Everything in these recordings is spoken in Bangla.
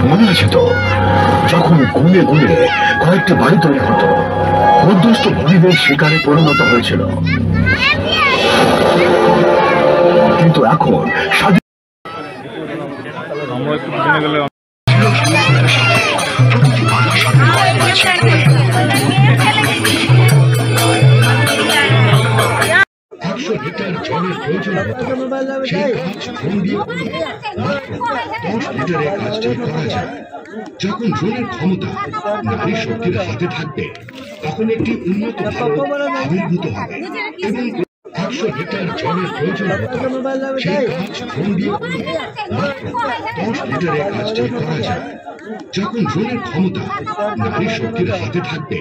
মনে আছে তো যখন ঘুরে ঘুরে কয়েকটা বাড়ি তৈরি হতো, মধ্যস্থ গরিবের শিকারে পরিণত হয়েছিল। কিন্তু এখন জলের প্রয়োজন সেই কাজ ফোন দিয়ে মাত্র 10 লিটারে কাজটি করা যায়। যখন ড্রোনের ক্ষমতা নারী শক্তির হাতে থাকবে, তখন একটি উন্নত ভারত আবির্ভূত হবে এবং 100 লিটার জলের প্রয়োজন সেই কাজ ফোন দিয়ে মাত্র 10 লিটারে কাজটি করা যায়। যখন ড্রোনের ক্ষমতা নারী শক্তির হাতে থাকবে,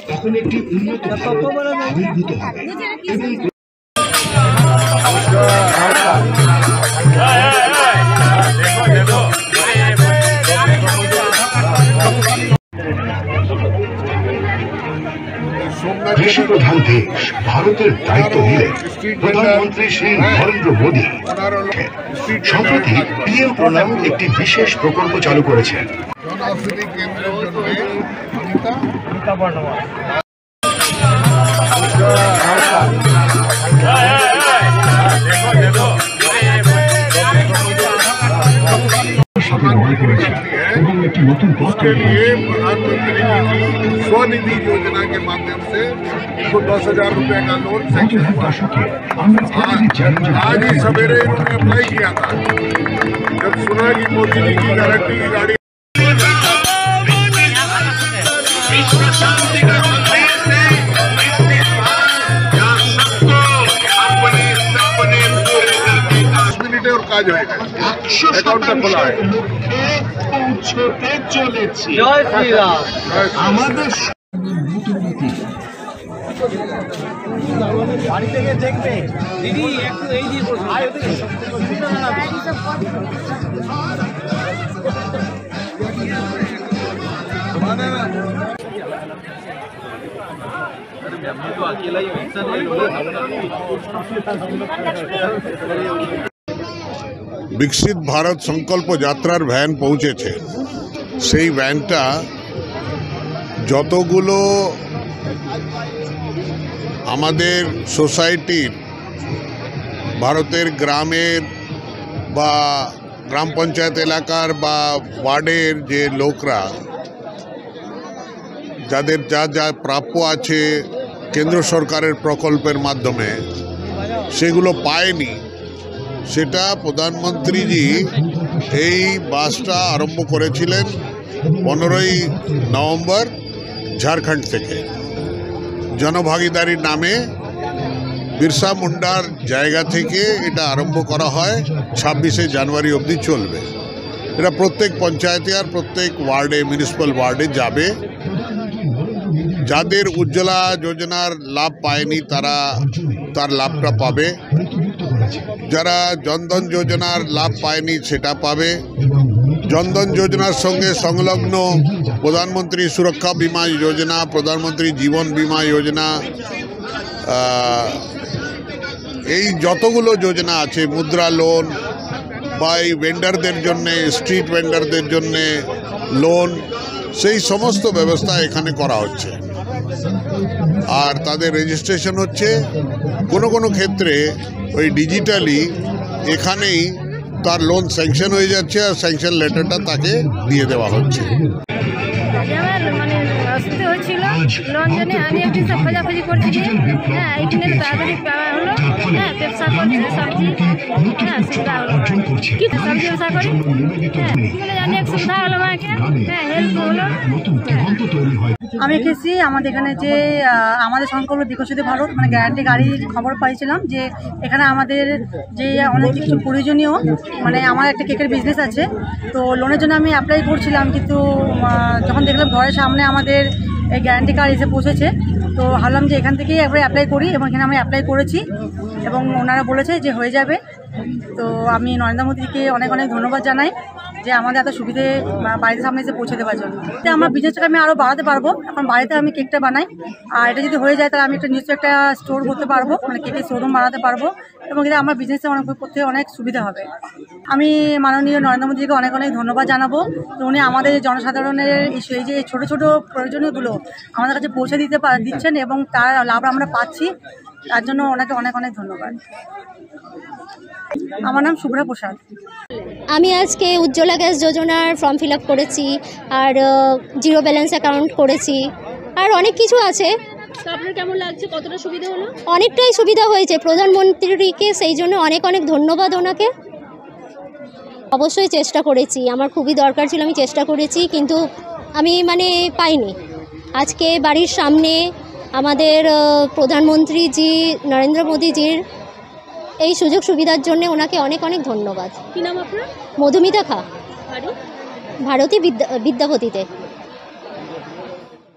তখন একটি উন্নত ভারত আবির্ভূত হবে এবং কৃষি প্রধান দেশ ভারতের দায়িত্ব নিলেন প্রধানমন্ত্রী শ্রী নরেন্দ্র মোদী। সম্প্রতি পিএম প্রণাম একটি বিশেষ প্রকল্প চালু করেছেন। সাথে লড়াই করেছে এবং একটি নতুন प्रधानमंत्री स्वनिधि योजना के माध्यम से इनको 10,000 रुपए का लोन सेंक्शन हुआ। आज ही सवेरे इन्होंने अप्लाई किया था। जब सुना कि मोदी जी की गारंटी की गाड़ी और काज होगा अकाउंट खोला है। जय श्री राम। আমাদের বাড়ি থেকে দেখবে দিদি একটু এই দিয়ে तो अकेला ही विकसित भारत संकल्प यात्रार भैन पहुँचे से भैनटा যতগুলো আমাদের সোসাইটির ভারতের গ্রামের বা গ্রাম পঞ্চায়েত এলাকার বা ওয়ার্ডের যে লোকরা যাদের যা যা প্রাপ্য আছে কেন্দ্র সরকারের প্রকল্পের মাধ্যমে সেগুলো পায়নি, সেটা প্রধানমন্ত্রীজি এই বাসটা আরম্ভ করেছিলেন 15ই নভেম্বর ঝাড়খণ্ড থেকে। জনভাগিদারির নামে বিরসা মুন্ডার জায়গা থেকে এটা আরম্ভ করা হয়, 26শে জানুয়ারি অবধি চলবে। এটা প্রত্যেক পঞ্চায়েতে আর প্রত্যেক ওয়ার্ডে মিউনিসিপ্যাল ওয়ার্ডে যাবে। যাদের উজ্জ্বলা যোজনার লাভ পায়নি তারা তার লাভটা পাবে, যারা জনধন যোজনার লাভ পায়নি সেটা পাবে। জনধন যোজনার সঙ্গে সংলগ্ন প্রধানমন্ত্রী সুরক্ষা বিমা যোজনা, প্রধানমন্ত্রী জীবন বিমা যোজনা, এই যতগুলো যোজনা আছে, মুদ্রা লোন বা এই ভেন্ডারদের জন্যে, স্ট্রিট ভেন্ডারদের জন্যে লোন, সেই সমস্ত ব্যবস্থা এখানে করা হচ্ছে। আর তাদের রেজিস্ট্রেশন হচ্ছে কোনো কোনো ক্ষেত্রে ওই ডিজিটালি এখানেই তার লোন স্যাংশন হয়ে যাচ্ছে আর স্যাংশন লেটারটা তাকে দিয়ে দেওয়া হচ্ছে। মানে অসুবিধা হয়েছিল লোন জন্য আমি একটু সব খোঁজাখুঁজি করছি, হ্যাঁ এইখানে তাড়াতাড়ি পাওয়া হলো। হ্যাঁ ব্যবসা করছি সবজি, হ্যাঁ সুবিধা হলো, কি সবজি ব্যবসা করি, হ্যাঁ এগুলো জানি এক সুবিধা হলো আমাকে, হ্যাঁ হেল্প হলো। আমি এসেছি আমাদের এখানে যে আমাদের সংকল্প বিকশিত ভারত মানে গ্যারান্টি গাড়ির খবর পাইছিলাম যে এখানে আমাদের যে অনেক কিছু প্রয়োজনীয়, মানে আমার একটা কেকের বিজনেস আছে, তো লোনের জন্য আমি অ্যাপ্লাই করছিলাম। কিন্তু যখন দেখলাম ঘরের সামনে আমাদের এই গ্যারান্টি কার্ড এসে পৌঁছেছে, তো ভাবলাম যে এখান থেকেই একবার অ্যাপ্লাই করি এবং এখানে আমি অ্যাপ্লাই করেছি এবং ওনারা বলেছে যে হয়ে যাবে। তো আমি নরেন্দ্র মোদীকে অনেক অনেক ধন্যবাদ জানাই যে আমাদের এত সুবিধে বাড়ির সামনে এসে পৌঁছে দেওয়ার জন্য। তো আমার বিজনেসটাকে আমি আরও বাড়াতে পারবো। এখন বাড়িতে আমি কেকটা বানাই, আর এটা যদি হয়ে যায় তাহলে আমি একটা নিজস্ব একটা স্টোর করতে পারবো, মানে কেকের শোরুম বানাতে পারবো, এবং এটা আমার বিজনেসে অনেক করতে অনেক সুবিধা হবে। আমি মাননীয় নরেন্দ্র মোদীকে অনেক অনেক ধন্যবাদ জানাবো। তো উনি আমাদের জনসাধারণের এই যে ছোটো ছোটো প্রয়োজনীয়গুলো আমাদের কাছে পৌঁছে দিচ্ছেন এবং তার লাভ আমরা পাচ্ছি, তার জন্য ওনাকে অনেক অনেক ধন্যবাদ। আমার নাম শুভ্রা প্রসাদ। আমি আজকে উজ্জ্বলা গ্যাস যোজনার ফর্ম ফিল আপ করেছি, আর জিরো ব্যালেন্স অ্যাকাউন্ট করেছি, আর অনেক কিছু আছে। তো আপনার কেমন লাগছে, কতটা সুবিধা হলো? অনেকটাই সুবিধা হয়েছে প্রধানমন্ত্রীকে, সেই জন্য অনেক অনেক ধন্যবাদ ওনাকে। অবশ্যই চেষ্টা করেছি, আমার খুবই দরকার ছিল, আমি চেষ্টা করেছি, কিন্তু আমি পাইনি। আজকে বাড়ির সামনে আমাদের প্রধানমন্ত্রীজি নরেন্দ্র মোদীজির এই সুযোগ সুবিধার জন্য ওনাকে অনেক অনেক ধন্যবাদ। কি নাম আপনার? মধুমিতা খা, বাড়ি? ভারতী বিদ্যাপতিতে।